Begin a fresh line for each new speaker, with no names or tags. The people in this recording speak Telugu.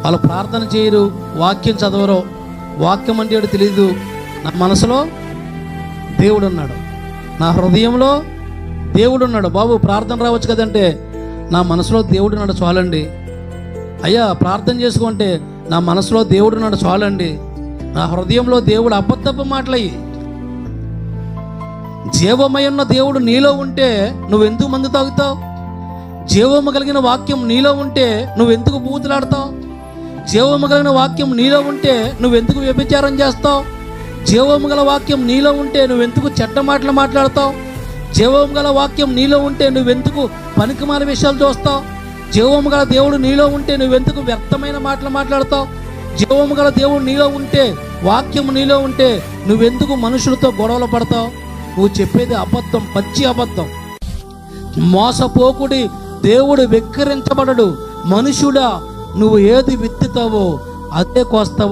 వాళ్ళు ప్రార్థన చేయరు, వాక్యం చదవరు. వాక్యం అంటే ఏంటో తెలియదు. నా మనసులో దేవుడు ఉన్నాడు, నా హృదయంలో దేవుడు ఉన్నాడు. బాబు ప్రార్థన రావచ్చు కదంటే, నా మనసులో దేవుడు ఉన్నాడు చాలండి. అయ్యా ప్రార్థన చేసుకుంటే, నా మనసులో దేవుడు ఉన్నాడు చాలండి. నా హృదయంలో దేవుడు అబద్ధపు మాటలయ్యి. జీవమయున్న దేవుడు నీలో ఉంటే నువ్వెందుకు మందు తాగుతావు? జీవము కలిగిన వాక్యం నీలో ఉంటే నువ్వెందుకు బూతులాడతావు? జీవము కలిగిన వాక్యం నీలో ఉంటే నువ్వెందుకు వ్యభిచారం చేస్తావు? జీవము గల వాక్యం నీలో ఉంటే నువ్వెందుకు చెడ్డ మాటలు మాట్లాడతావు? జీవము గల వాక్యం నీలో ఉంటే నువ్వెందుకు పనికిమాల విషయాలు చూస్తావు? జీవము గల దేవుడు నీలో ఉంటే నువ్వెందుకు వ్యర్థమైన మాటలు మాట్లాడతావు? జీవము గల దేవుడు నీలో ఉంటే, వాక్యం నీలో ఉంటే నువ్వెందుకు మనుషులతో గొడవలు పడతావు? నువ్వు చెప్పేది అబద్ధం, పచ్చి అబద్ధం. మోసపోకుడి, దేవుడు వెక్కిరించబడడు. మనుషుడా, నువ్వు ఏది విత్తుతావో అదే కోస్తావు.